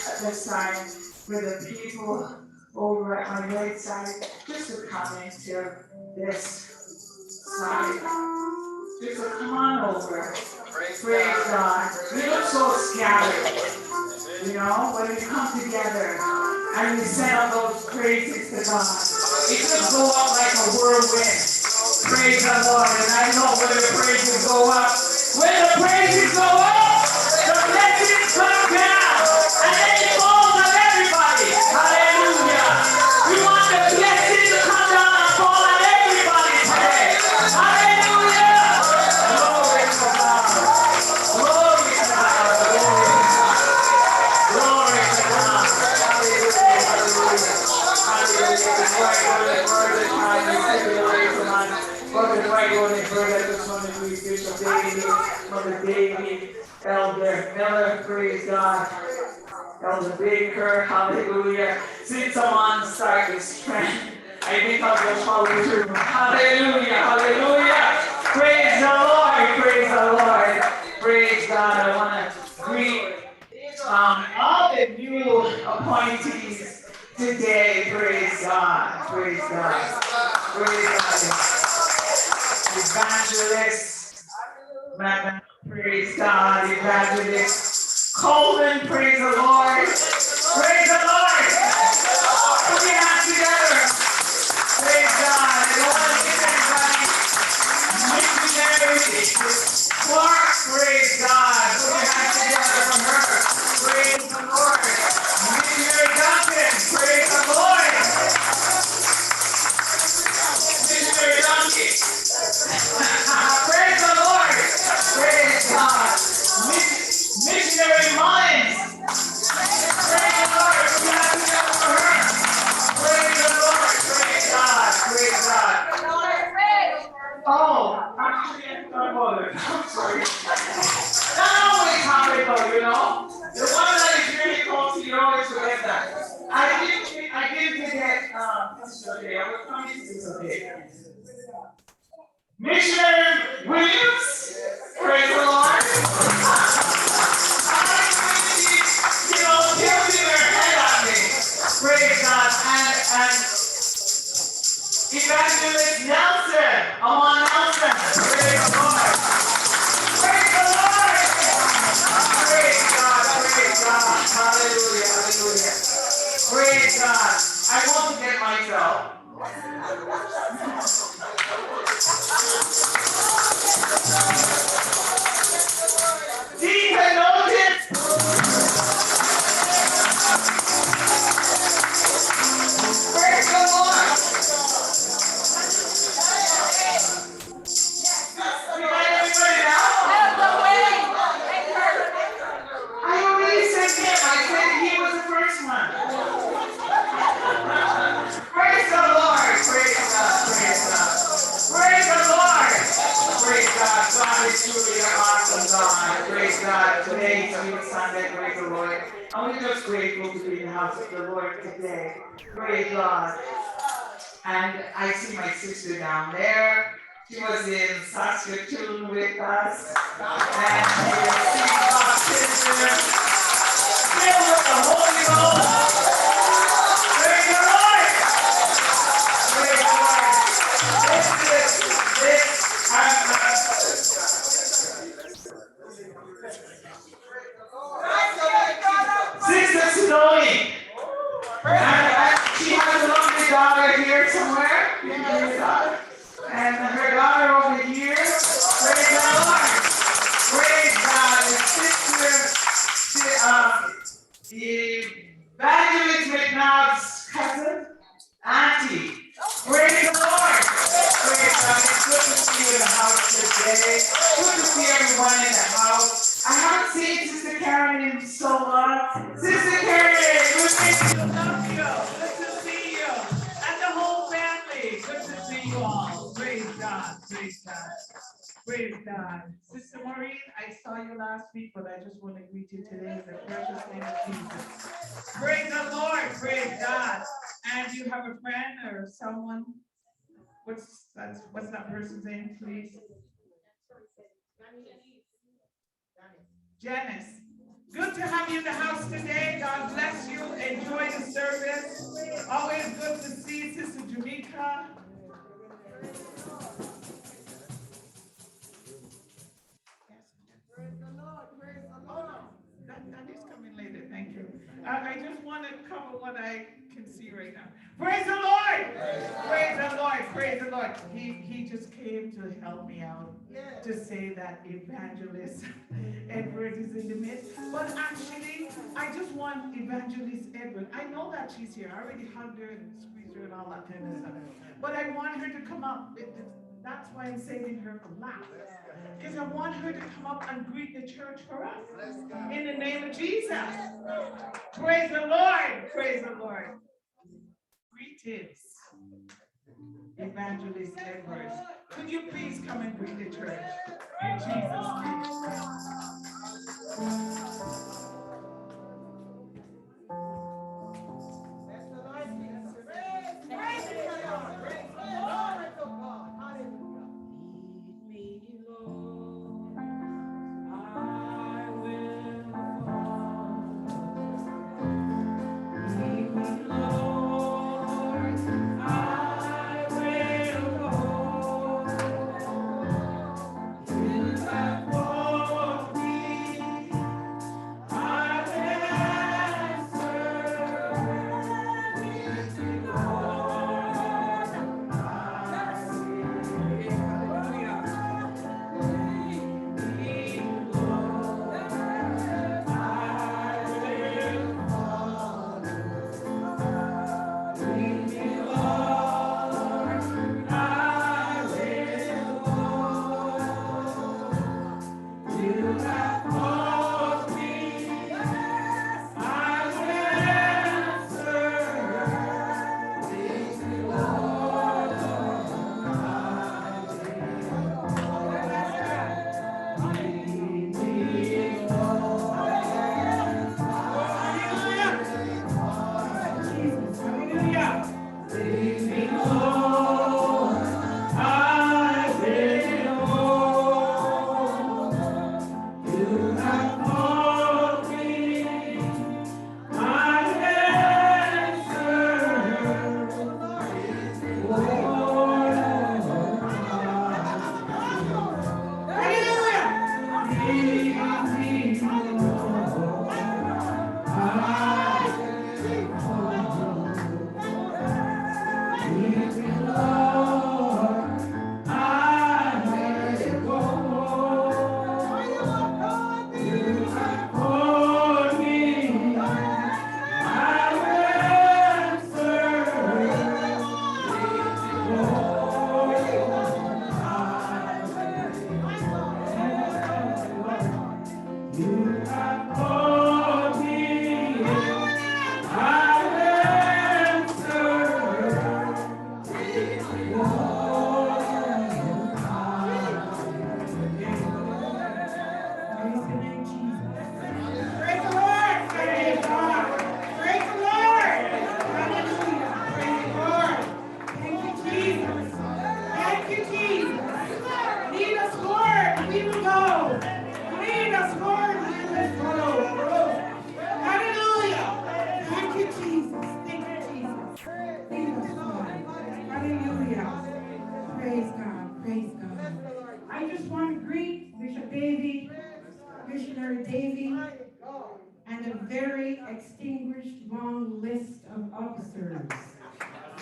at this time for the people over at my right side just to come into this side. Just to come on over. Praise God. We look so scattered, you know, when we come together and we send up those praises to God. It just go up like a whirlwind. Praise the Lord. And I know when the praises go up, the blessings come down. And then it falls on everybody. Hallelujah. We want the blessings to come down and fall on everybody today. Hallelujah. Glory to God. Glory to God. Glory to God. Hallelujah. Hallelujah. Hallelujah. Before I go any further, trying to take it away from us. But before I go any further, I just want to greet Bishop David, Mother David, Elder Miller, praise God. Elder Baker, hallelujah. Since someone started this trend, I think I'll just follow through. Hallelujah, hallelujah. Praise the Lord, praise the Lord. Praise God. I want to greet all the new appointees today. Praise God, praise God. Praise God. Evangelist, praise God, evangelist. Colvin, praise the Lord. Praise the Lord. Put your hands together. Praise God. I don't want to get anybody missionary. Clark, praise God. Put your hands together for her. Praise the Lord. Missionary Duncan, praise the Lord. Missionary Duncan. Praise the Lord. Praise God. Missionary Minds. Praise the Lord. Put your hands together for her. Praise the Lord. Praise God. Praise God. Oh, actually, I'm sorry. I'm sorry. That always happens, though, you know. The one that is really close to you always forget that. I didn't forget. This is okay. I was promising this is okay. Missionary Williams, praise the Lord. You know, tilting their head at me. Praise God. And Evangelist Nelson, Amon Nelson, praise the Lord. Praise the Lord. Praise God, praise God. Hallelujah, hallelujah. Praise God. I won't forget myself. Deacon Noted. Praise the Lord. You got everybody now? I already said him. I said he was the first one. Praise the Lord. Praise God. Praise God. Praise the Lord. Praise God. God is truly an awesome God. Praise God. Today is Sweet Sunday. Praise the Lord. And we're just grateful to be in the house of the Lord today. Praise God. And I see my sister down there. She was in Saskatoon with us. And she received baptism. Filled with the Holy Ghost. Praise the Lord. Praise the Lord. Sister Snowy. And she has a lovely daughter here somewhere. And her daughter over here. Praise the Lord. Praise God. And Evangelist McNabb's cousin, Auntie. Praise the Lord. Praise God. It's good to see you in the house today. Good to see everyone in the house. I haven't seen Sister Karen in so long. Sister Karen, good to see you. Love you. Good to see you. And the whole family. Good to see you all. Praise God. Praise God. Praise God. Sister Maureen, I saw you last week, but I just want to greet you today in the precious name of Jesus. Praise the Lord. Praise God. And you have a friend or someone? What's that person's name, please? Janice. Good to have you in the house today. God bless you. Enjoy the service. Always good to see Sister Jamaica. Praise the Lord. Praise the Lord. That is coming later. Thank you. I just want to cover what I can see right now. Praise the Lord. Praise the Lord. Praise the Lord. He just came to help me out to say that Evangelist Edward is in the midst. But actually, I just want Evangelist Edward. I know that she's here. I already hugged her and squeezed her and all that kind of stuff. But I want her to come up. That's why I'm saving her for last. Because I want her to come up and greet the church for us. In the name of Jesus. Praise the Lord. Praise the Lord. Greetings, Evangelist Edwards. Could you please come and greet the church? In Jesus' name.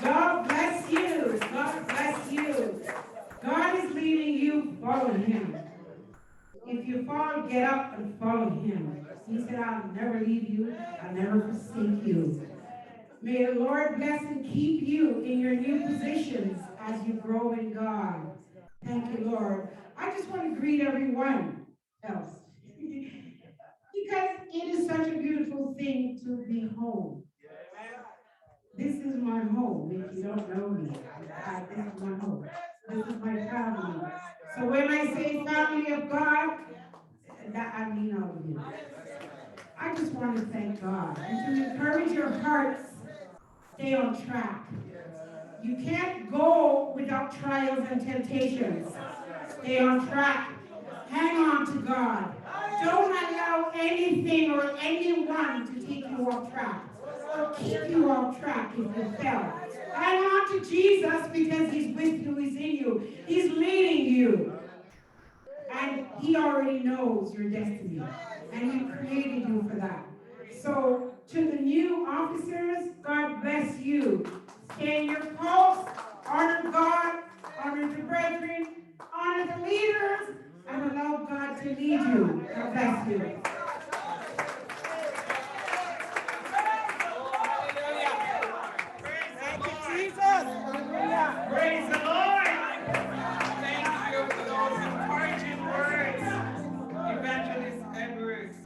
God bless you. God bless you. God is leading you, follow him. If you fall, get up and follow him. He said, I'll never leave you. I'll never forsake you. May the Lord bless and keep you in your new positions as you grow in God. Thank you, Lord. I just want to greet everyone else. Because it is such a beautiful thing to be home. This is my home. If you don't know me, this is my home. This is my family. So when I say family of God, that I mean all of you. I just want to thank God and to encourage your hearts. Stay on track. You can't go without trials and temptations. Stay on track. Hang on to God. Don't allow anything or anyone to take you off track or keep you off track if you fell. Hang on to Jesus because he's with you, he's in you, he's leading you. And he already knows your destiny. And he created you for that. So to the new officers, God bless you. Stay in your post, honor God, honor the brethren, honor the leaders, and allow God to lead you. God bless you. Thank you, Jesus. Praise the Lord. Thank you for those encouraging words. Evangelist Edwards.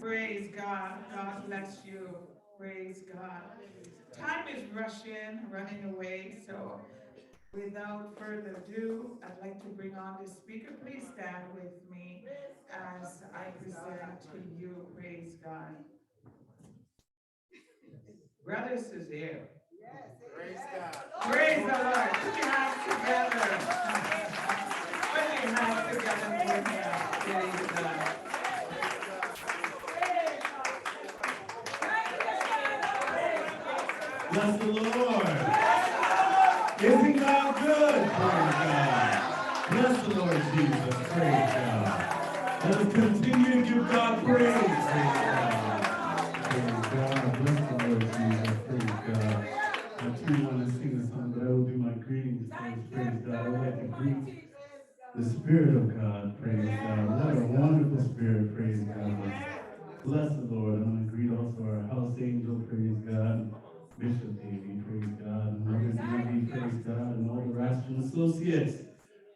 Praise God. God bless you. Praise God. Time is running away, so without further ado, I'd like to bring on the speaker. Please stand with me as I present to you. Praise God. Brother Suzanne. Praise God. Praise the Lord. Put your hands together. Put your hands together for him. Praise God. Bless the Lord. Isn't God good? Praise God. Bless the Lord Jesus. Praise God. Let us continue to give God praise. Praise God. Praise God. Bless the Lord Jesus. Praise God. I too want to sing a song, but I will do my greetings first. Praise God. I would like to greet the Spirit of God. Praise God. What a wonderful Spirit. Praise God. Bless the Lord. I want to greet also our house angel. Praise God. Bishop Davey, praise God, and Mother Davey, praise God, and all the Raston associates,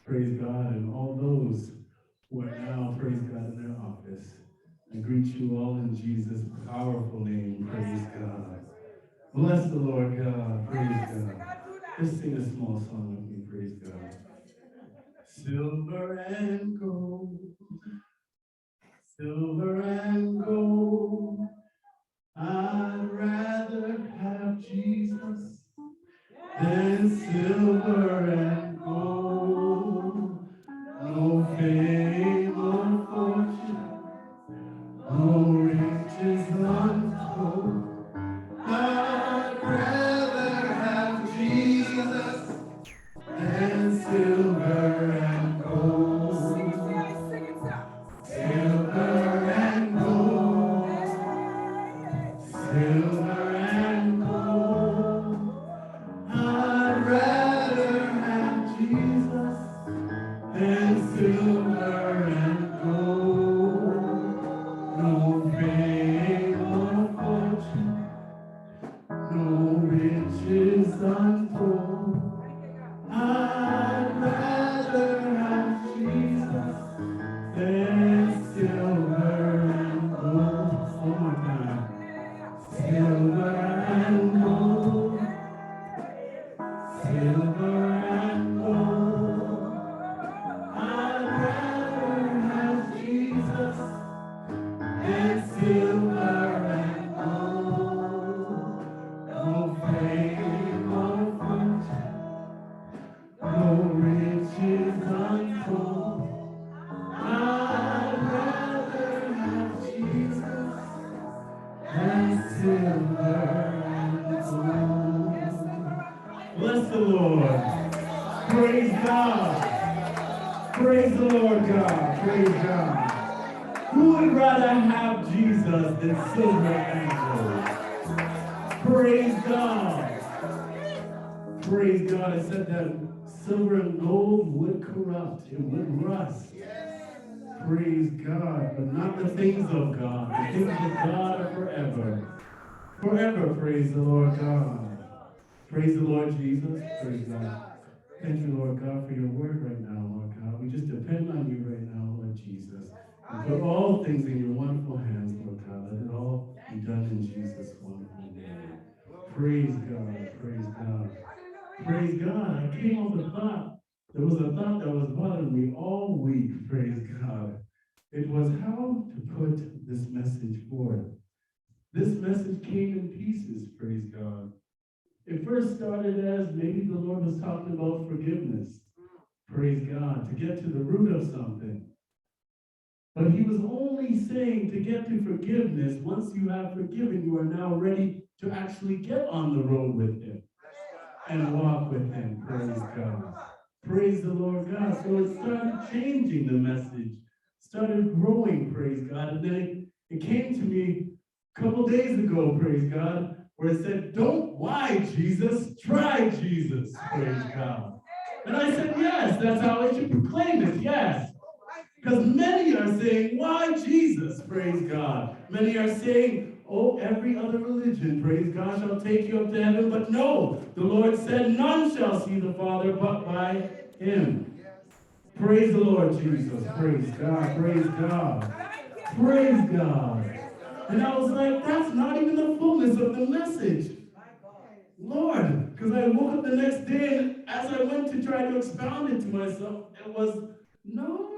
praise God, and all those who are now, praise God, in their office. I greet you all in Jesus' powerful name, praise God. Bless the Lord God, praise God. Just sing a small song with me, praise God. Silver and gold, silver and gold, I'd rather have Jesus than silver and gold. No fame or fortune, no riches untold. I'd rather have Jesus than silver and gold. Silver and gold. Silver and gold, I'd rather have Jesus than silver and gold. No fame or fortune, no riches untold. I'd rather have Jesus than silver and gold. One more time. Silver and gold, silver and gold, I'd rather have Jesus than silver and gold. No fame or fortune, no riches untold. I'd rather have Jesus than silver and gold. Bless the Lord. Praise God. Praise the Lord God. Praise God. Who would rather have Jesus than silver and gold? Praise God. Praise God. I said that silver and gold would corrupt. It would rust. Praise God. But not the things of God. The things of God are forever. Forever, praise the Lord God. Praise the Lord Jesus. Praise God. Thank you, Lord God, for your word right now, Lord God. We just depend on you right now, Lord Jesus. And put all things in your wonderful hands, Lord God. Let it all be done in Jesus' wonderful name. Praise God. Praise God. Praise God. I came up with a thought. There was a thought that was bothering me all week. Praise God. It was how to put this message forth. This message came in pieces, praise God. It first started as maybe the Lord was talking about forgiveness, praise God, to get to the root of something. But he was only saying to get to forgiveness, once you have forgiven, you are now ready to actually get on the road with him and walk with him. Praise God. Praise the Lord God. So it started changing the message, started growing, praise God. And then it came to me a couple days ago, praise God, where it said, don't why Jesus, try Jesus, praise God. And I said, yes, that's how I should proclaim it, yes. Because many are saying, why Jesus, praise God. Many are saying, oh, every other religion, praise God, shall take you up to heaven. But no, the Lord said, none shall see the Father but by him. Praise the Lord Jesus. Praise God, praise God. Praise God. And I was like, that's not even the fullness of the message. Lord, because I woke up the next day and as I went to try to expound it to myself, it was, no,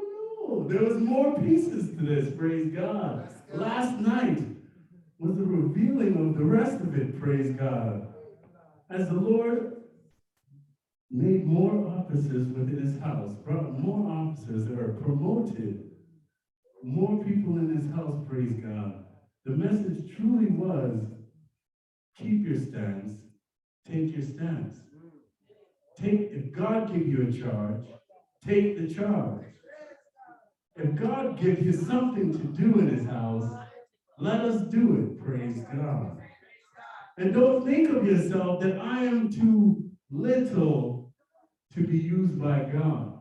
there was more pieces to this, praise God. Last night was the revealing of the rest of it, praise God. As the Lord made more officers within his house, brought more officers that are promoted, more people in his house, praise God. The message truly was, keep your stance, take your stance. If God give you a charge, take the charge. If God gives you something to do in his house, let us do it, praise God. And don't think of yourself that I am too little to be used by God.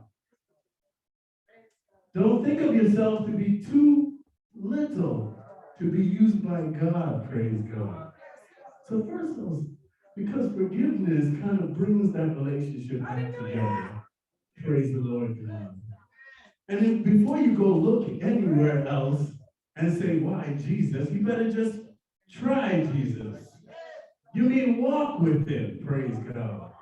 Don't think of yourself to be too little to be used by God, praise God. So first of all, because forgiveness kind of brings that relationship back together. Praise the Lord God. And then before you go look anywhere else and say, why Jesus? You better just try Jesus. You mean walk with him, praise God.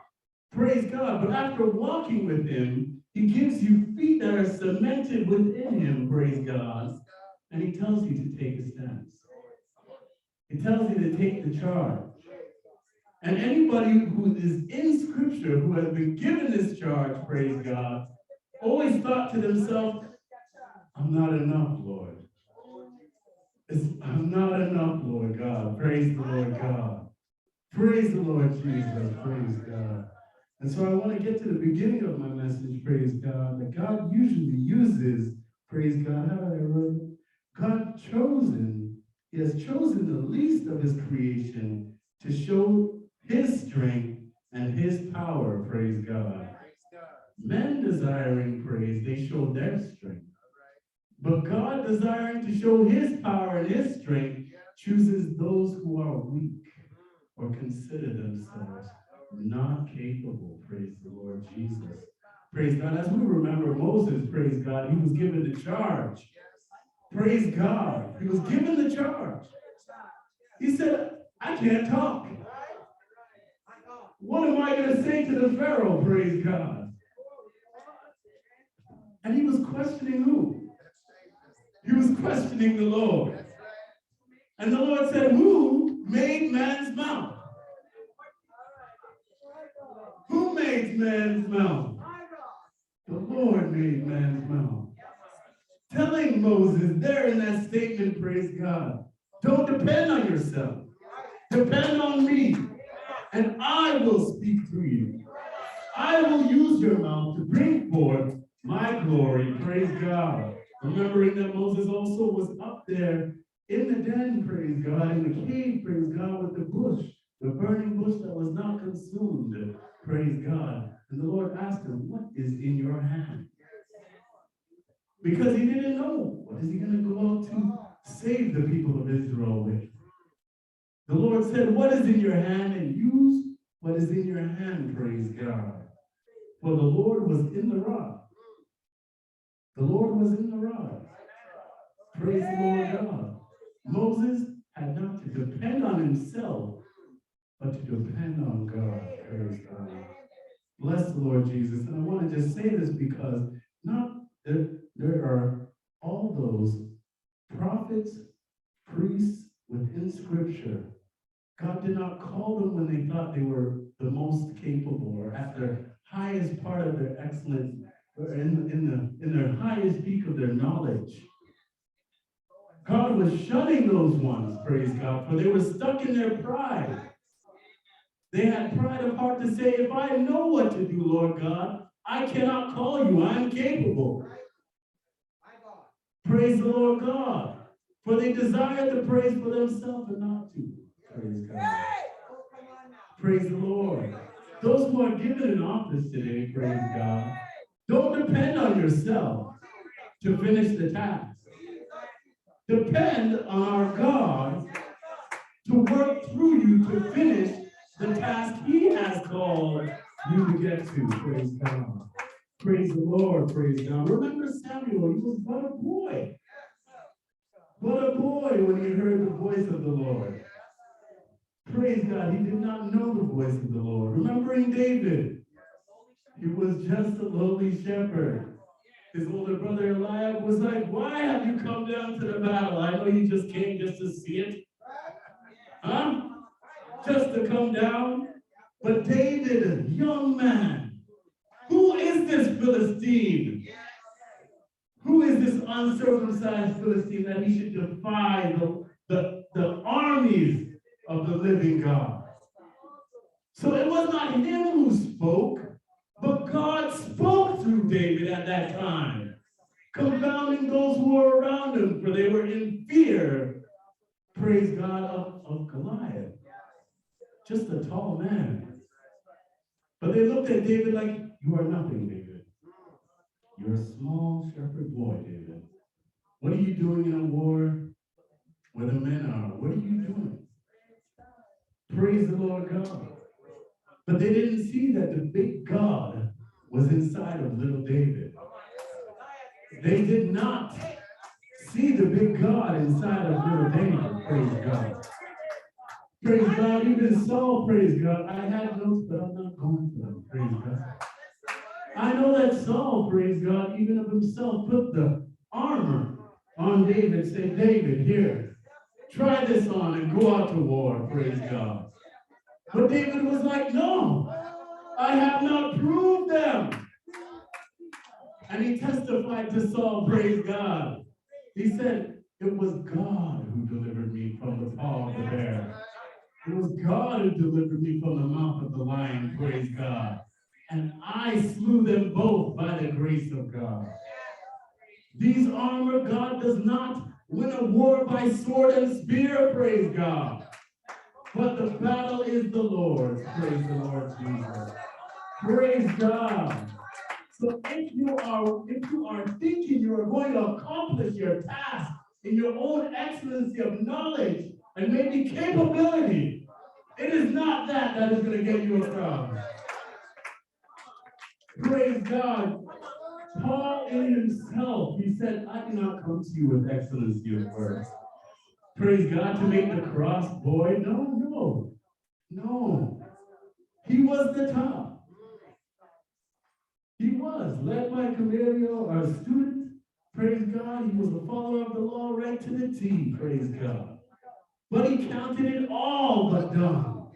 Praise God. But after walking with him, he gives you feet that are cemented within him, praise God. And he tells you to take a stance. He tells you to take the charge. And anybody who is in Scripture, who has been given this charge, praise God, always thought to themselves, I'm not enough, Lord. I'm not enough, Lord God. Praise the Lord God. Praise the Lord Jesus. Praise God. And so I want to get to the beginning of my message, praise God, that God usually uses, praise God, how did I write it? He has chosen the least of his creation to show his strength and his power, praise God. Men desiring praise, they show their strength. But God desiring to show his power and his strength chooses those who are weak or consider themselves not capable, praise the Lord Jesus. Praise God. As we remember Moses, praise God, he was given the charge. Praise God. He was given the charge. He said, I can't talk. What am I going to say to the Pharaoh, praise God? And he was questioning who? He was questioning the Lord. And the Lord said, who made man's mouth? Who made man's mouth? The Lord made man's mouth. Telling Moses there in that statement, praise God, don't depend on yourself. Depend on me, and I will speak through you. I will use your mouth to bring forth my glory, praise God. Remembering that Moses also was up there in the den, praise God, in the cave, praise God, with the bush, the burning bush that was not consumed, praise God. And the Lord asked him, what is in your hand? Because he didn't know, what is he going to go out to save the people of Israel with? The Lord said, what is in your hand? And use what is in your hand, praise God. For the Lord was in the rod. The Lord was in the rod. Praise the Lord God. Moses had not to depend on himself, but to depend on God. Praise God. Bless the Lord Jesus. And I want to just say this because there are all those prophets, priests within Scripture. God did not call them when they thought they were the most capable or at their highest part of their excellence, or in their highest peak of their knowledge. God was shunning those ones, praise God, for they were stuck in their pride. They had pride of heart to say, if I know what to do, Lord God, I cannot call you. I am capable. Praise the Lord God. For they desire to praise for themselves and not to. Praise God. Praise the Lord. Those who are given an office today, praise God, don't depend on yourself to finish the task. Depend on our God to work through you to finish the task He has called you to get to. Praise God. Praise the Lord. Praise God. Remember Samuel, he was but a boy. But a boy when he heard the voice of the Lord. Praise God. He did not know the voice of the Lord. Remembering David, he was just a lowly shepherd. His older brother Eliab was like, why have you come down to the battle? I know you just came just to see it. Huh? Just to come down. But David, a young man, who is this Philistine? Who is this uncircumcised Philistine that he should defy the armies of the living God? So it was not him who spoke, but God spoke through David at that time, confounding those who were around him, for they were in fear, praise God, of Goliath. Just a tall man. But they looked at David like, you are nothing, David. You're a small shepherd boy, David. What are you doing in a war where the men are? What are you doing? Praise the Lord God. But they didn't see that the big God was inside of little David. They did not see the big God inside of little David. Praise God. Praise God. Even Saul, praise God. I had notes, but I'm not going for them. Praise God. I know that Saul, praise God, even of himself, put the armor on David, say, David, here, try this on and go out to war, praise God. But David was like, no, I have not proved them. And he testified to Saul, praise God. He said, it was God who delivered me from the paw of the bear. It was God who delivered me from the mouth of the lion, praise God. And I slew them both by the grace of God. These armor, God does not win a war by sword and spear, praise God. But the battle is the Lord's, praise the Lord Jesus. Praise God. So if you are thinking you are going to accomplish your task in your own excellency of knowledge and maybe capability, it is not that is going to get you across. Praise God. Paul in himself, he said, I do not come to you with excellency of words. Praise God, to make the cross boy. No. He was the top. He was led by Camario, our student. Praise God. He was a follower of the law right to the T. Praise God. But he counted it all but dung,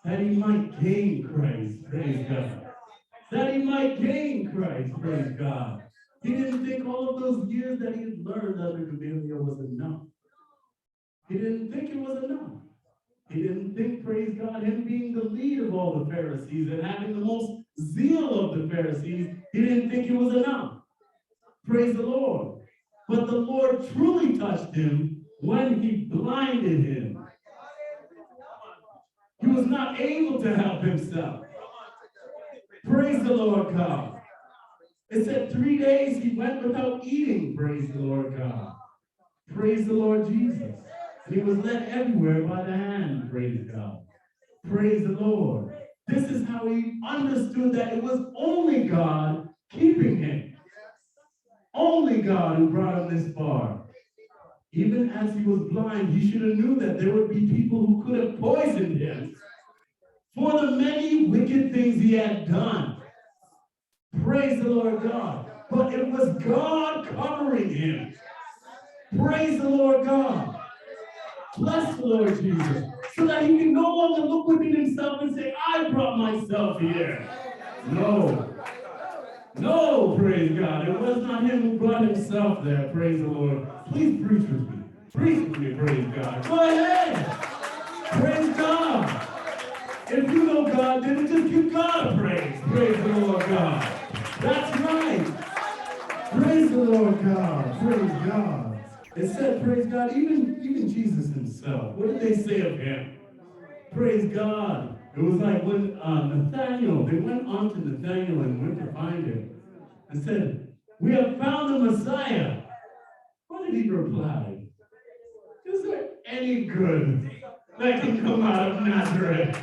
that he might gain Christ. Praise God. That he might gain Christ, praise God. He didn't think all of those years that he had learned under Gamaliel was enough. He didn't think it was enough. He didn't think, praise God, him being the lead of all the Pharisees and having the most zeal of the Pharisees, he didn't think it was enough. Praise the Lord. But the Lord truly touched him when he blinded him. He was not able to help himself. Praise the Lord God. It said 3 days he went without eating. Praise the Lord God. Praise the Lord Jesus. And he was led everywhere by the hand. Praise God. Praise the Lord. This is how he understood that it was only God keeping him. Only God who brought him this far. Even as he was blind, he should have knew that there would be people who could have poisoned him for the many wicked things he had done. Praise the Lord God. But it was God covering him. Praise the Lord God. Bless the Lord Jesus. So that he can no longer look within himself and say, I brought myself here. No, praise God. It was not him who brought himself there. Praise the Lord. Please preach with me. Recently, praise God. Go ahead. Praise God. If you know God did it, just give God a praise. Praise the Lord God. That's right. Praise the Lord God. Praise God. It said, praise God, even Jesus himself. What did they say of him? Praise God. It was like when Nathaniel, they went on to Nathaniel and went to find him and said, we have found the Messiah. What did he reply? Is there any good that can come out of Nazareth?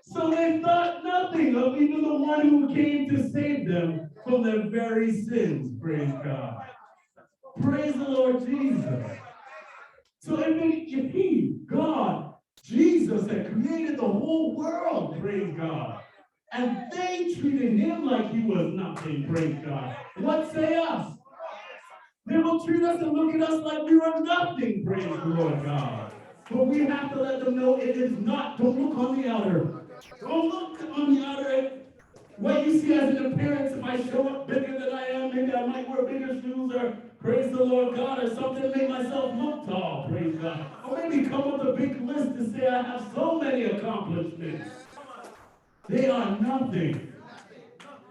So they thought nothing of even the one who came to save them from their very sins. Praise God. Praise the Lord Jesus. So if he, God, Jesus, had created the whole world, praise God, and they treated him like he was nothing, praise God, what say us? They will treat us and look at us like we were nothing, praise the Lord God. But we have to let them know it is not. Don't look on the outer. Don't look on the outer. What you see as an appearance, if I show up bigger than I am, maybe I might wear bigger shoes or praise the Lord God or something to make myself look tall, praise God. Or maybe come with a big list to say I have so many accomplishments. They are nothing.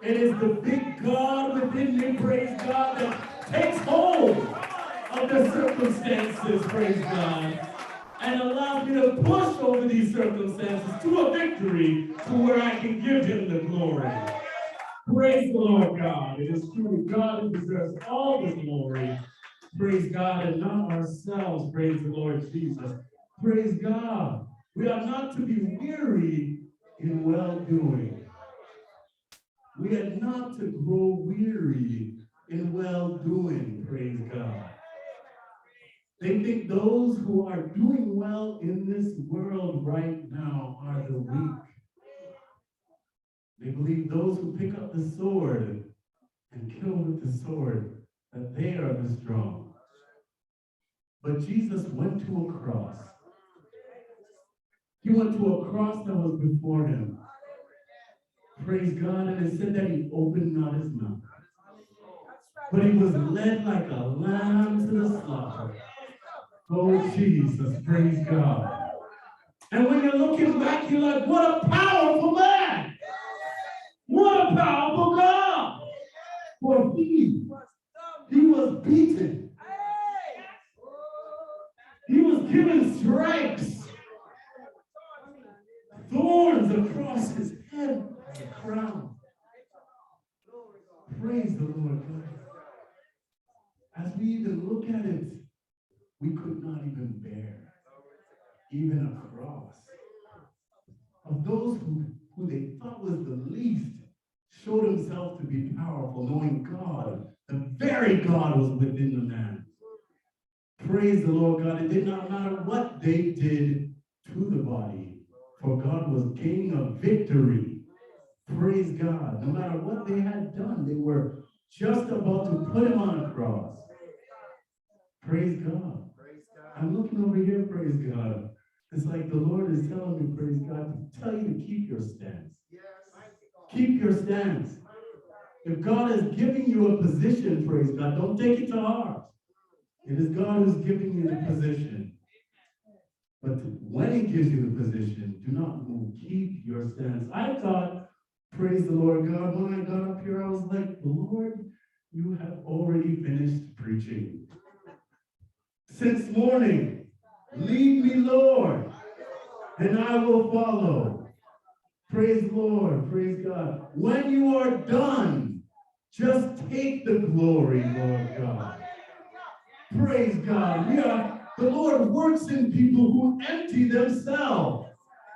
It is the big God within me, praise God, that takes hold of the circumstances, praise God, and allows me to push over these circumstances to a victory to where I can give him the glory. Praise the Lord God. It is truly God who deserves all the glory. Praise God, and not ourselves. Praise the Lord Jesus. Praise God. We are not to be weary in well-doing. We are not to grow weary in well-doing, praise God. They think those who are doing well in this world right now are the weak. They believe those who pick up the sword and kill with the sword, that they are the strong. But Jesus went to a cross. He went to a cross that was before him. Praise God, and it said that he opened not his mouth. But he was led like a lamb to the slaughter. Oh, Jesus, praise God. And when you're looking back, you're like, what a powerful man. What a powerful God. For he was beaten. He was given stripes. Thorns across his head as a crown. Praise the Lord God. As we even look at it, we could not even bear even a cross. Of those who they thought was the least, showed himself to be powerful, knowing God, the very God was within the man. Praise the Lord God. It did not matter what they did to the body, for God was gaining a victory. Praise God. No matter what they had done, they were just about to put him on a cross. Praise God. I'm looking over here, praise God. It's like the Lord is telling me, praise God, to tell you to keep your stance. Keep your stance. If God is giving you a position, praise God, don't take it to heart. It is God who's giving you the position. But when he gives you the position, do not move. Keep your stance. I thought, praise the Lord God, when I got up here, I was like, Lord, you have already finished preaching. Since morning, lead me, Lord, and I will follow. Praise the Lord, praise God. When you are done, just take the glory, Lord God. Praise God. The Lord works in people who empty themselves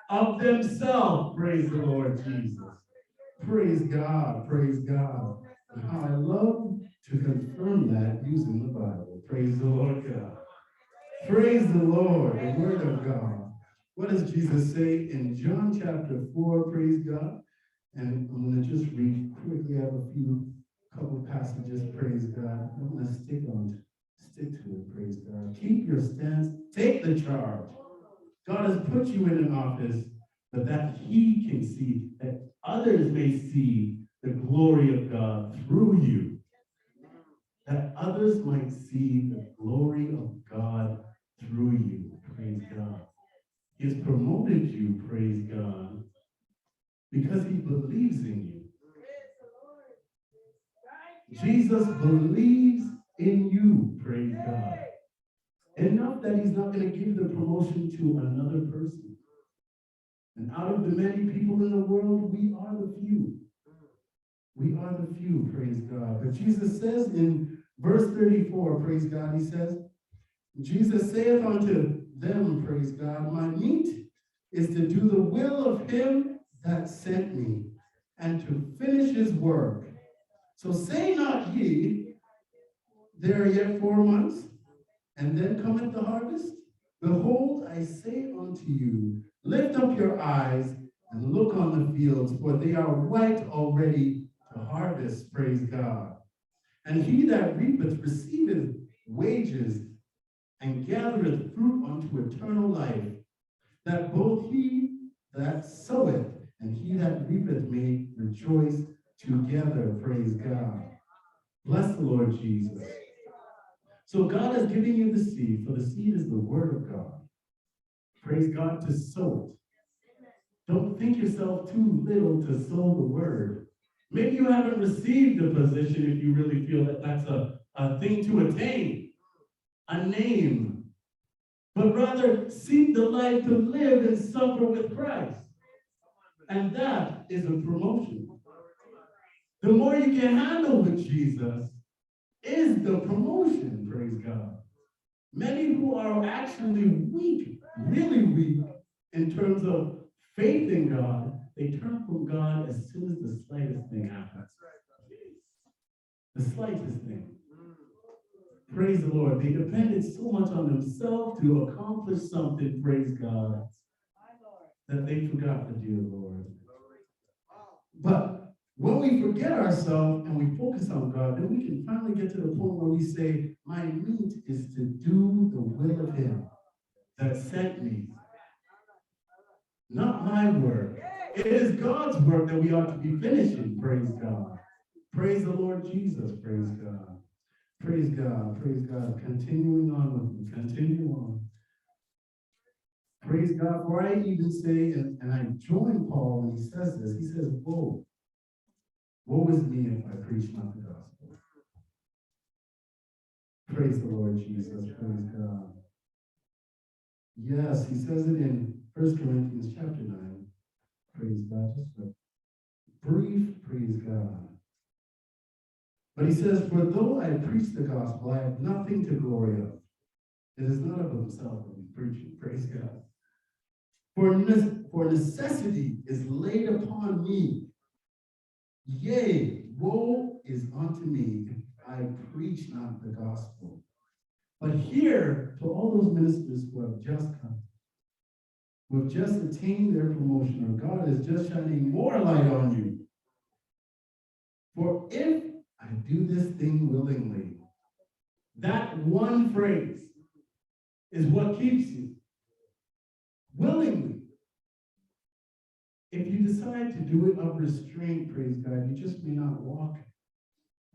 of themselves. Praise the Lord Jesus. Praise God, praise God. And how I love to confirm that using the Bible. Praise the Lord God. Praise the Lord, the word of God. What does Jesus say in John chapter 4? Praise God. And I'm going to just read quickly. I have a couple passages. Praise God. I'm going to stick to it. Praise God. Keep your stance. Take the charge. God has put you in an office, but that he can see, that others may see the glory of God through you. that others might see the glory of God through you. Praise God. He has promoted you, praise God, because he believes in you. Jesus believes in you, praise God. Enough that he's not going to give the promotion to another person. And out of the many people in the world, we are the few. We are the few, praise God. But Jesus says in verse 34, praise God, he says, Jesus saith unto them, praise God, my meat is to do the will of him that sent me, and to finish his work. So say not ye, there are yet 4 months, and then cometh the harvest. Behold, I say unto you, lift up your eyes and look on the fields, for they are white already to harvest, praise God. And he that reapeth receiveth wages, and gathereth fruit unto eternal life, that both he that soweth and he that reapeth may rejoice together, praise God. Bless the Lord Jesus. So God has given you the seed, for the seed is the word of God. Praise God, to sow it. Don't think yourself too little to sow the word. Maybe you haven't received the position if you really feel that that's a thing to attain, a name. But rather seek the life to live and suffer with Christ. And that is a promotion. The more you can handle with Jesus is the promotion, praise God. Many who are actually weak, really weak, in terms of faith in God, they turn from God as soon as the slightest thing happens. The slightest thing. Praise the Lord. They depended so much on themselves to accomplish something, praise God, that they forgot the dear Lord. But when we forget ourselves and we focus on God, then we can finally get to the point where we say, my meat is to do the will of him that sent me. Not my work. It is God's work that we ought to be finishing, praise God. Praise the Lord Jesus, praise God. Praise God, praise God. Continuing on with me, continue on. Praise God, for I even say, and I join Paul when he says this, he says, woe is me if I preach not the gospel. Praise the Lord Jesus, praise God. Yes, he says it in 1 Corinthians chapter 9. Praise God, just a brief praise God. But he says, for though I preach the gospel, I have nothing to glory of. It is not of himself that he's preaching, praise God. For necessity is laid upon me. Yea, woe is unto me if I preach not the gospel. But here, to all those ministers who have just come, who have just attained their promotion, or God is just shining more light on you. For if I do this thing willingly, that one phrase is what keeps you. Willingly. If you decide to do it of restraint, praise God, you just may not walk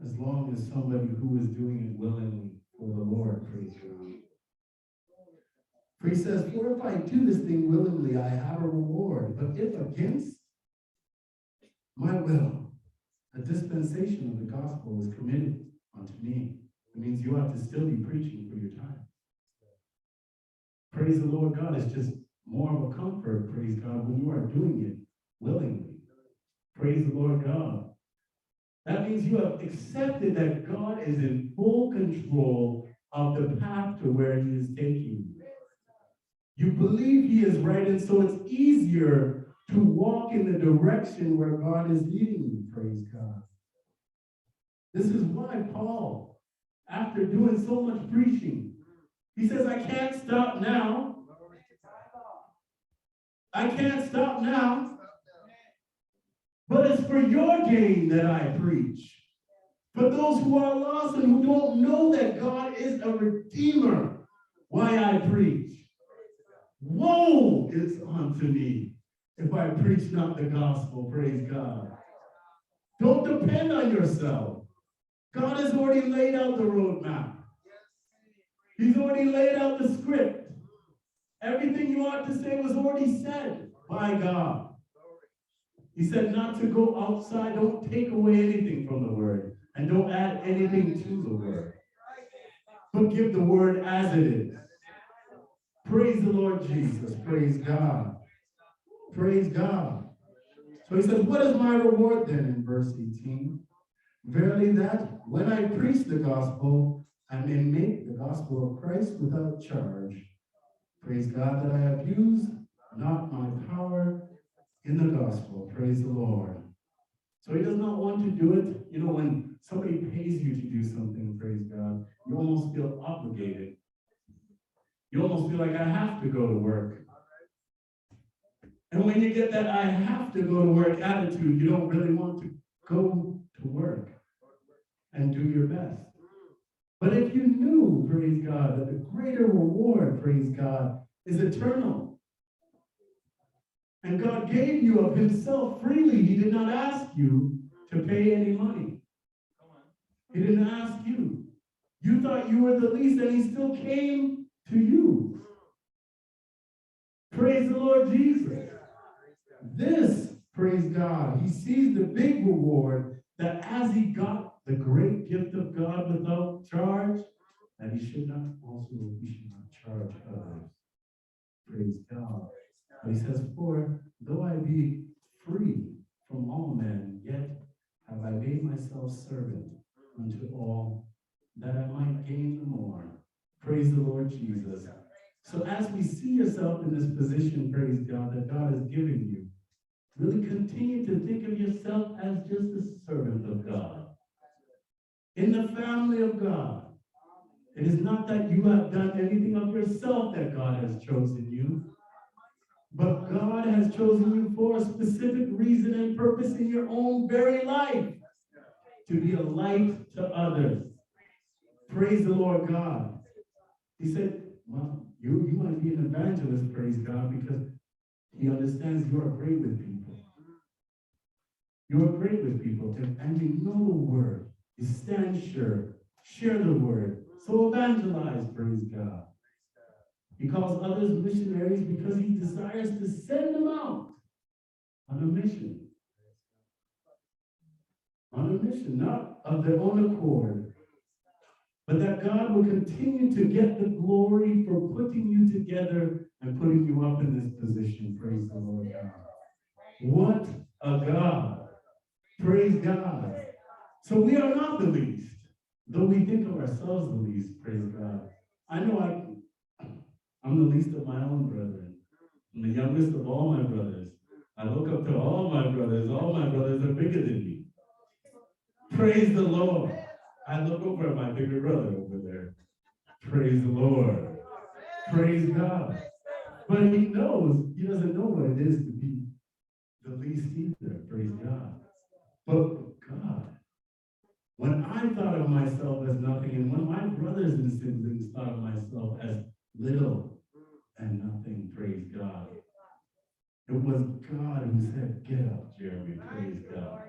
as long as somebody who is doing it willingly for the Lord, praise God. For he says, for if I do this thing willingly, I have a reward. But if against my will, a dispensation of the gospel is committed unto me. It means you have to still be preaching for your time. Praise the Lord God. It's just more of a comfort, praise God, when you are doing it willingly. Praise the Lord God. That means you have accepted that God is in full control of the path to where he is taking you. You believe he is right, and so it's easier to walk in the direction where God is leading you, praise God. This is why Paul, after doing so much preaching, he says, I can't stop now. I can't stop now. But it's for your gain that I preach. For those who are lost and who don't know that God is a redeemer, why I preach. Woe is unto me if I preach not the gospel, praise God. Don't depend on yourself. God has already laid out the roadmap. He's already laid out the script. Everything you ought to say was already said by God. He said not to go outside, don't take away anything from the word, and don't add anything to the word. But give the word as it is. Praise the Lord Jesus. Praise God. Praise God. So he says, what is my reward then in verse 18? Verily that when I preach the gospel, I may make the gospel of Christ without charge. Praise God that I have used not my power in the gospel. Praise the Lord. So he does not want to do it. You know, when somebody pays you to do something, praise God, you almost feel obligated. You almost feel like I have to go to work. And when you get that I have to go to work attitude, you don't really want to go to work and do your best. But if you knew, praise God, that the greater reward, praise God, is eternal. And God gave you of himself freely. He did not ask you to pay any money. He didn't ask you. You thought you were the least, and he still came to you. Praise the Lord Jesus. This, praise God, he sees the big reward that as he got the great gift of God without charge, that he should not charge others. Praise God. But he says, for though I be free from all men, yet have I made myself servant unto all, that I might gain the more. Praise the Lord Jesus. So as we see yourself in this position, praise God, that God has given you, really continue to think of yourself as just a servant of God. In the family of God. It is not that you have done anything of yourself that God has chosen you, but God has chosen you for a specific reason and purpose in your own very life, to be a light to others. Praise the Lord God. He said, well, you might be an evangelist, praise God, because he understands you are great with people. You are great with people, and you know the word. You stand sure, share the word. So evangelize, praise God. He calls others missionaries because he desires to send them out on a mission. On a mission, not of their own accord, but that God will continue to get the glory for putting you together and putting you up in this position. Praise the Lord God. What a God. Praise God. So we are not the least, though we think of ourselves the least, praise God. I know I'm the least of my own brethren. I'm the youngest of all my brothers. I look up to all my brothers. All my brothers are bigger than me. Praise the Lord. I look over at my bigger brother over there. Praise the Lord. Praise God. But he doesn't know what it is to be the least either. Praise God. But God, when I thought of myself as nothing, and when my brothers and siblings thought of myself as little and nothing, praise God, it was God who said, get up, Jeremy, praise God.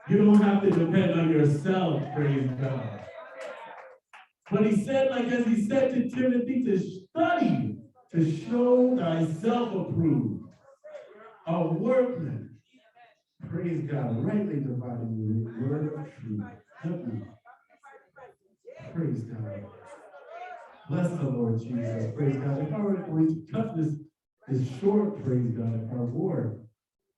You don't have to depend on yourself, praise God. But he said, like as he said to Timothy, to study, to show thyself approved, a workman, praise God, rightly dividing the word of truth. Help me. Praise God. Bless the Lord Jesus. Praise God. If I were going to cut this short, praise God, if our Lord,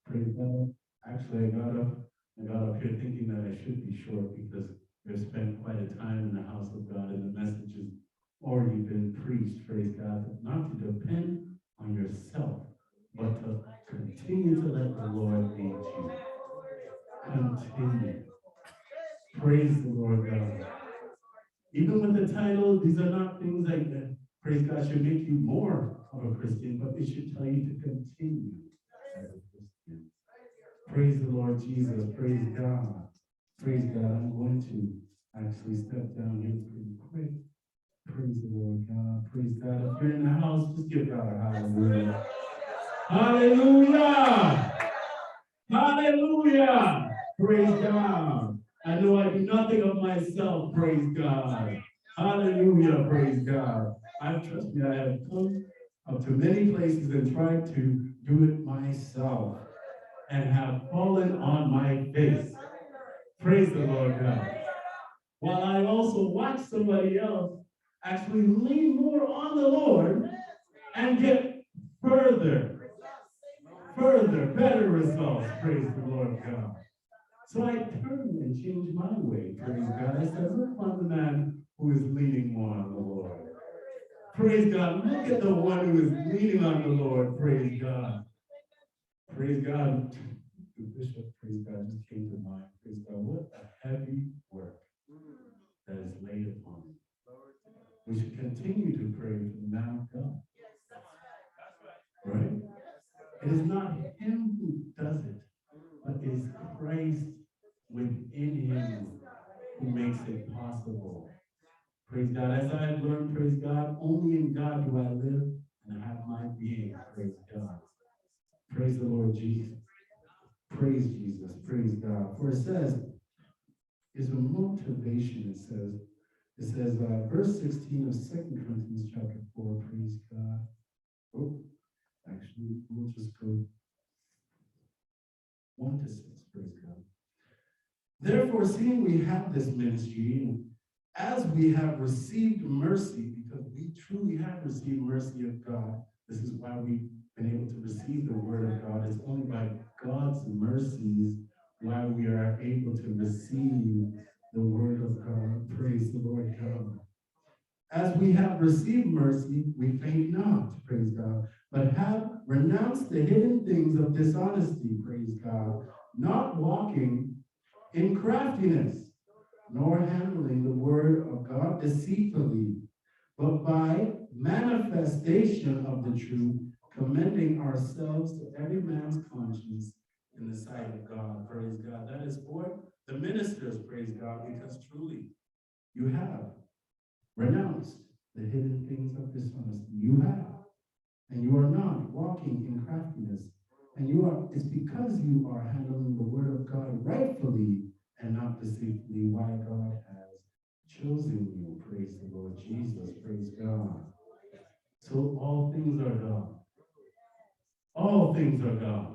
praise God. Actually, I got up here thinking that I should be short because we've spent quite a time in the house of God and the message has already been preached, praise God. Not to depend on yourself, but to continue to let the Lord lead you. Continue. Praise the Lord God. Even with the title, these are not things like that, praise God, should make you more of a Christian, but it should tell you to continue as a Christian. Praise the Lord Jesus. Praise God. Praise God. I'm going to actually step down here pretty quick. Praise the Lord God. Praise God. If you're in the house, just give God a hallelujah. Hallelujah. Hallelujah. Praise God. I know I do nothing of myself, praise God. Hallelujah, praise God. Trust me, I have come up to many places and tried to do it myself and have fallen on my face. Praise the Lord God. While I also watch somebody else actually lean more on the Lord and get better results, praise the Lord God. So I turned and changed my way, praise God. I said, look upon the man who is leaning more on the Lord. Praise God. Look at the one who is leaning on the Lord, praise God. Praise God. The bishop, praise God, just came to mind. Praise God. What a heavy work that is laid upon him. We should continue to pray for the man of God. Right? It is not him who does it, but it is Christ within him who makes it possible. Praise God. As I have learned, praise God, only in God do I live and have my being. Praise God. Praise the Lord Jesus. Praise Jesus. Praise God. For it says, it's a motivation. It says, verse 16 of 2 Corinthians chapter 4, praise God. Oh, actually, we'll just go 1 to 6, praise God. Therefore, seeing we have this ministry, and as we have received mercy, because we truly have received mercy of God, this is why we've been able to receive the word of God. It's only by God's mercies why we are able to receive the word of God. Praise the Lord God. As we have received mercy, we faint not, praise God, but have renounced the hidden things of dishonesty, praise God, not walking in craftiness, nor handling the word of God deceitfully, but by manifestation of the truth, commending ourselves to every man's conscience in the sight of God. Praise God. That is for the ministers, praise God, because truly you have renounced the hidden things of dishonesty. You have. And you are not walking in craftiness. And it's because you are handling the word of God rightfully and not deceitfully, why God has chosen you. Praise the Lord Jesus. Praise God. So all things are God. All things are God.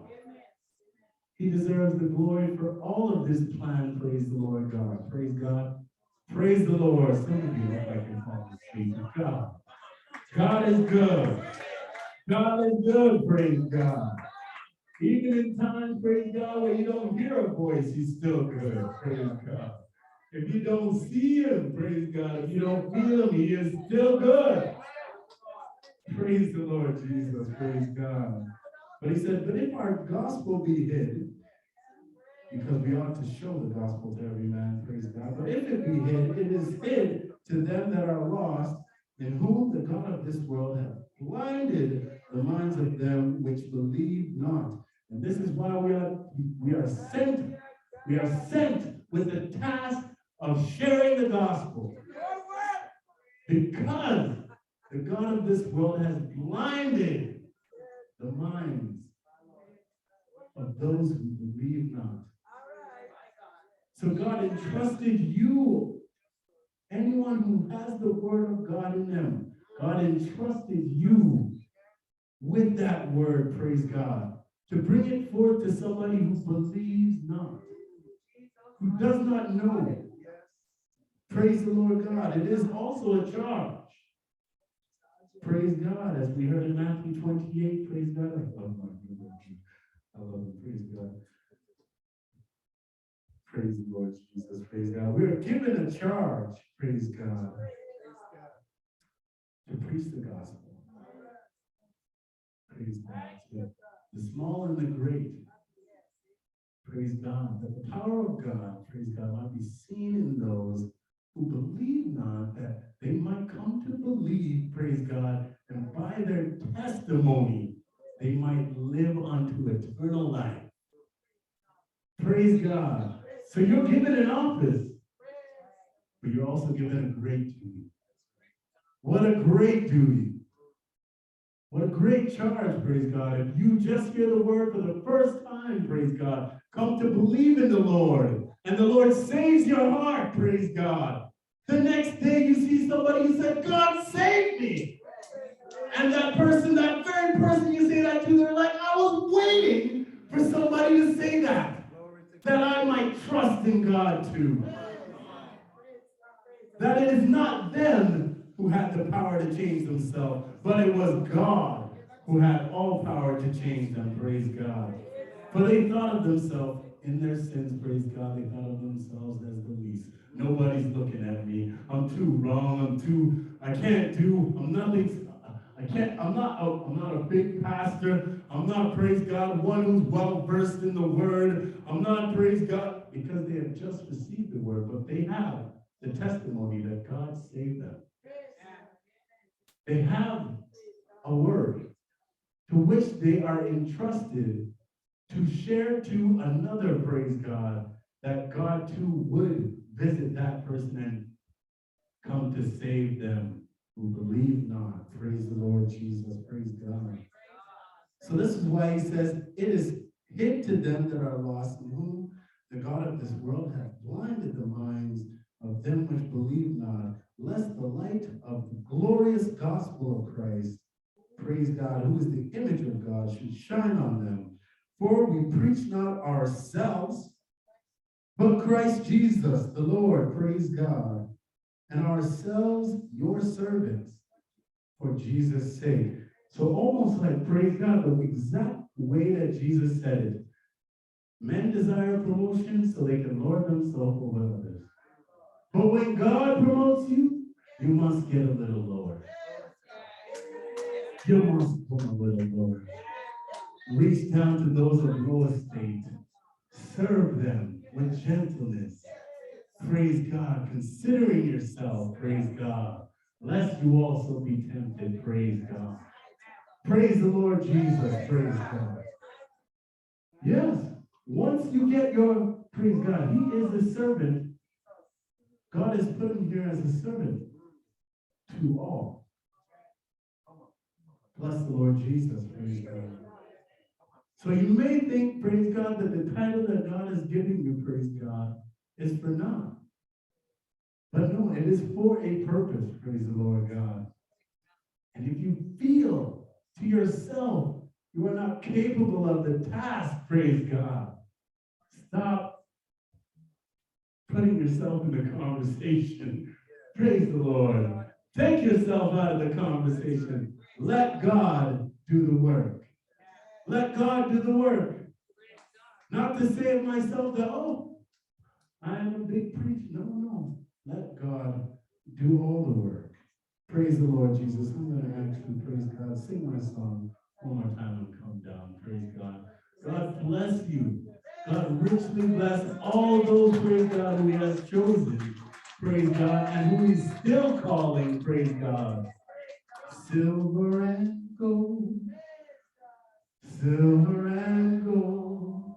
He deserves the glory for all of this plan. Praise the Lord God. Praise God. Praise the Lord. Some of you look like you're falling asleep. God. God is good. God is good. Praise God. Even in times, praise God, where you don't hear a voice, he's still good. Praise God. If you don't see him, praise God. If you don't feel him, he is still good. Praise the Lord Jesus. Praise God. But he said, but if our gospel be hid, because we ought to show the gospel to every man, praise God. But if it be hid, it is hid to them that are lost, in whom the God of this world hath blinded the minds of them which believe not. And this is why we are sent with the task of sharing the gospel. Because the God of this world has blinded the minds of those who believe not. So God entrusted you, anyone who has the word of God in them, God entrusted you with that word, praise God, to bring it forth to somebody who believes not, who does not know. Praise the Lord God. It is also a charge. Praise God, as we heard in Matthew 28, praise God. I love him, praise God. Praise the Lord Jesus, praise God. We are given a charge, praise God, to preach the gospel. Praise God. The small and the great. Praise God. That the power of God, praise God, might be seen in those who believe not, that they might come to believe, praise God, and by their testimony, they might live unto eternal life. Praise God. So you're given an office, but you're also given a great duty. What a great duty. What a great charge, praise God. If you just hear the word for the first time, praise God, come to believe in the Lord And the Lord saves your heart, praise God. The next day you see somebody who said, God saved me. And that person, that very person you say that to, they're like, I was waiting for somebody to say that I might trust in God too. That it is not them who had the power to change themselves, but it was God who had all power to change them, praise God. For they thought of themselves in their sins, praise God, they thought of themselves as the least. Nobody's looking at me. I'm too wrong. I'm not a big pastor. I'm not, praise God, one who's well versed in the word. I'm not, praise God, because they have just received the word, but they have the testimony that God saved them. They have a word to which they are entrusted to share to another, praise God, that God too would visit that person and come to save them who believe not. Praise the Lord Jesus, praise God. So this is why he says, it is hid to them that are lost, in whom the God of this world hath blinded the minds of them which believe not, lest the light of the glorious gospel of Christ, praise God, who is the image of God, should shine on them. For we preach not ourselves, but Christ Jesus, the Lord, praise God, and ourselves your servants, for Jesus' sake. So almost like, praise God, the exact way that Jesus said it. Men desire promotion so they can lord themselves over others. But when God promotes you, you must get a little lower. You must come a little lower. Reach down to those of low estate. Serve them with gentleness. Praise God. Considering yourself, praise God. Lest you also be tempted, praise God. Praise the Lord Jesus, praise God. Yes, once you get your, praise God, he is a servant. God has put him here as a servant to all. Bless the Lord Jesus, praise God. So you may think, praise God, that the title that God has given you, praise God, is for naught. But no, it is for a purpose, praise the Lord God. And if you feel to yourself you are not capable of the task, praise God, stop putting yourself in the conversation. Praise the Lord. Take yourself out of the conversation. Let God do the work. Let God do the work. Not to say of myself that, oh, I am a big preacher. No. Let God do all the work. Praise the Lord Jesus. I'm going to actually, praise God, sing my song one more time and come down. Praise God. God bless you. God richly bless all those, praise God, who he has chosen. Praise God. And who he's still calling, praise God. Silver and gold. Silver and gold.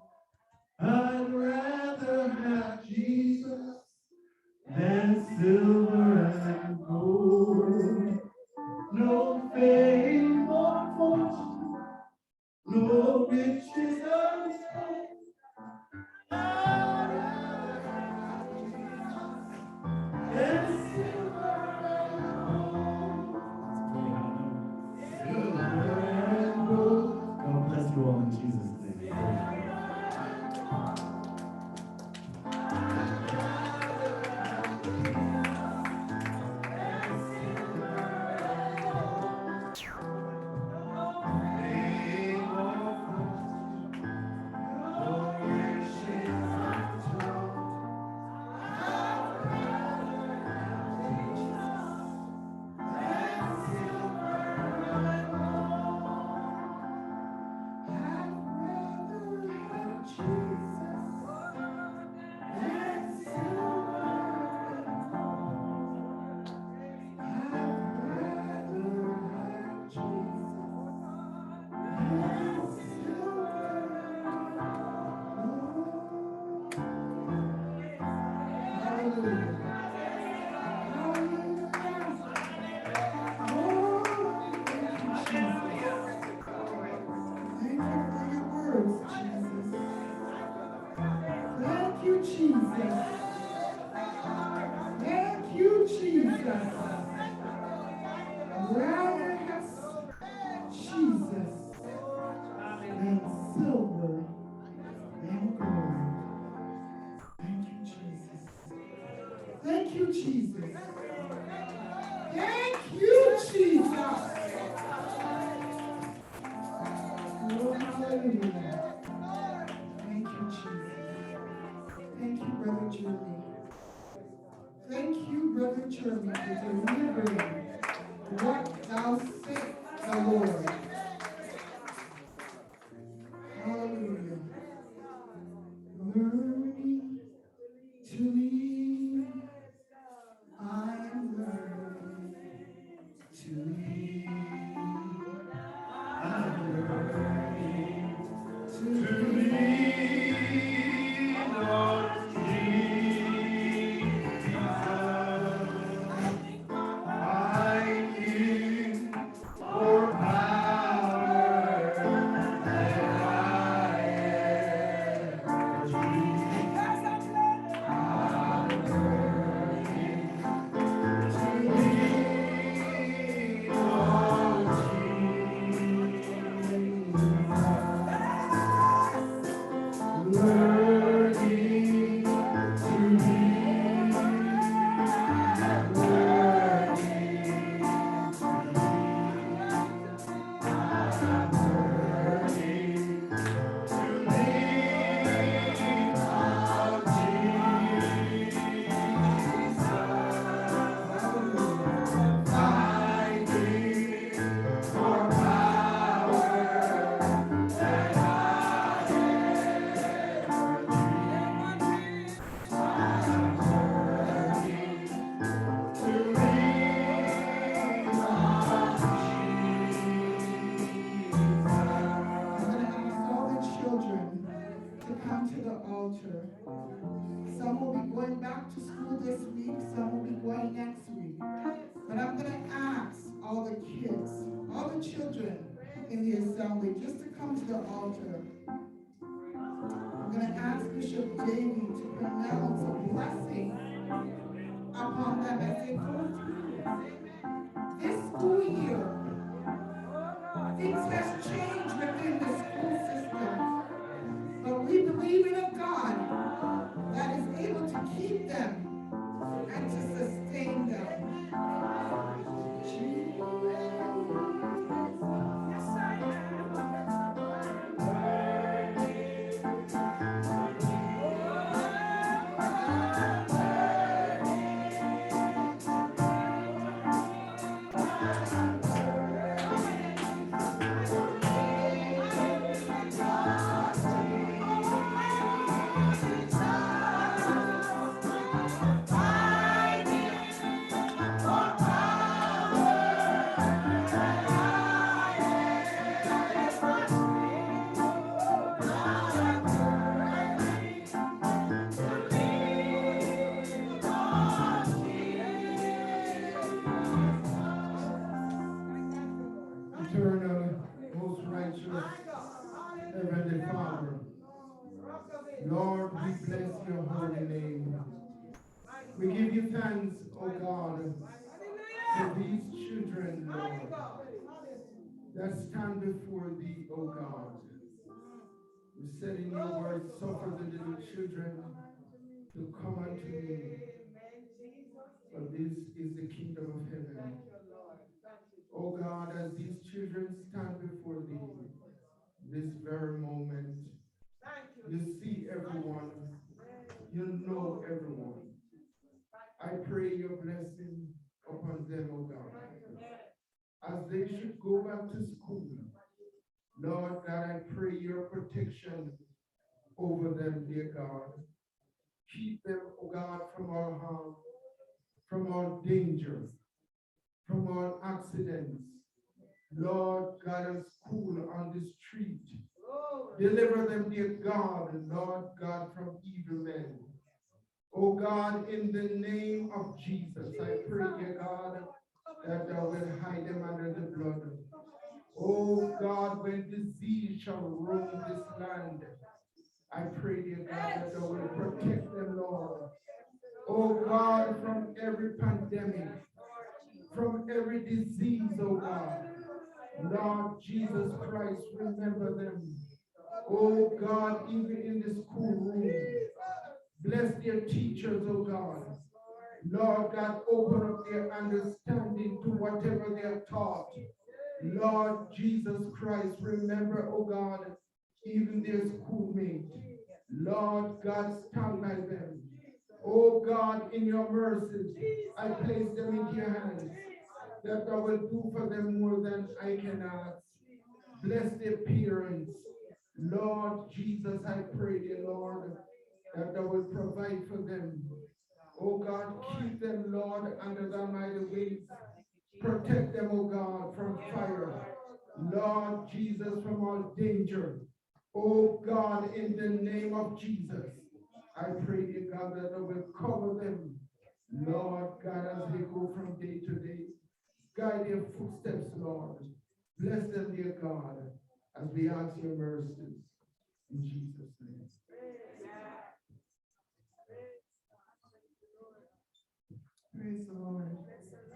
I'd rather have Jesus than silver and gold. No fame or fortune, no riches of state. I'd rather have Jesus than silver and gold. Silver and gold. God bless you all in Jesus' name. Thank you, Jesus. Rather have Jesus than silver and gold. Thank you, Jesus. Thank you, Jesus. Thank you, Jesus. Oh, hallelujah. Thank you, Jesus. Thank you, Brother Jeremy. Thank you, Brother Jeremy, for delivering what thou said, the Lord. Hallelujah. Learning to lead. I'm learning to lead. I'm learning to lead, Lord Jesus. I need more power than I ever need. I'm learning to lead, Lord Jesus. Learning to lead, come to the altar. Some will be going back to school this week, some will be going next week. But I'm going to ask all the kids, all the children in the assembly, just to come to the altar. I'm going to ask Bishop Davey to pronounce a blessing upon them as they go through this school year. Things have changed within the school system. But we believe in a God that is able to keep them and to sustain them. Yes, I Eternal, most righteous, Heavenly Father, Lord, we bless your holy name. We give you thanks, O God, for these children, Lord, that stand before thee, O God. You said in your word, suffer the little children to come unto me, for this is the kingdom of heaven. O God, as these children stand before thee, this very moment, you see everyone, you know everyone. I pray your blessing upon them, O God. As they should go back to school, Lord God, I pray your protection over them, dear God. Keep them, O God, from all harm, from all danger, from all accidents. Lord God, at school, on the street, deliver them, dear God, Lord God, from evil men. Oh God, in the name of Jesus, I pray, dear God, that thou will hide them under the blood. Oh God, when disease shall roam this land, I pray, dear God, that thou will protect them, Lord. God, from every pandemic, from every disease, oh God. Lord Jesus Christ, remember them. Oh God, even in the schoolroom, bless their teachers, oh God. Lord God, open up their understanding to whatever they are taught. Lord Jesus Christ, remember, oh God, even their schoolmates. Lord God, stand by them. Oh God, in your mercy, I place them into your hands, that I will do for them more than I can ask. Bless their parents. Lord Jesus, I pray, dear Lord, that I will provide for them. Oh God, keep them, Lord, under the mighty wings. Protect them, oh God, from fire. Lord Jesus, from all danger. Oh God, in the name of Jesus, I pray, dear God, that I will cover them. Lord God, as they go from day to day, guide their footsteps, Lord. Bless them, dear God, as we ask your mercies. In Jesus' name. Praise the Lord.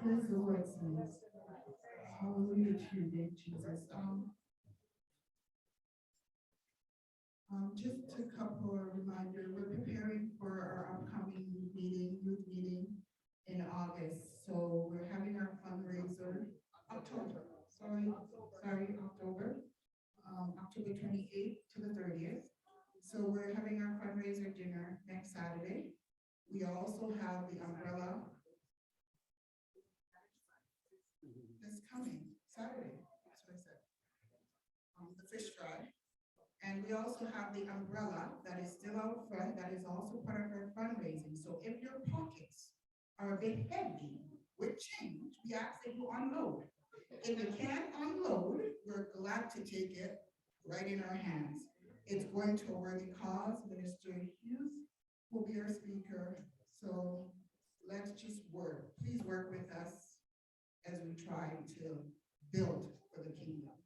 Praise the Lord, saints. Hallelujah to your name, Jesus. Just a couple of reminders. We're preparing for our upcoming meeting, youth meeting in August. So we're having our fundraiser October. October 28th to the 30th. So we're having our fundraiser dinner next Saturday. We also have the umbrella that's coming Saturday. That's what I said. The fish fry. And we also have the umbrella that is still out front, that is also part of our fundraising. So if your pockets are a bit heavy with change, we ask that you unload. If you can't unload, we're glad to take it right in our hands. It's going to a worthy cause. Minister Hughes will be our speaker. So let's just work. Please work with us as we try to build for the kingdom.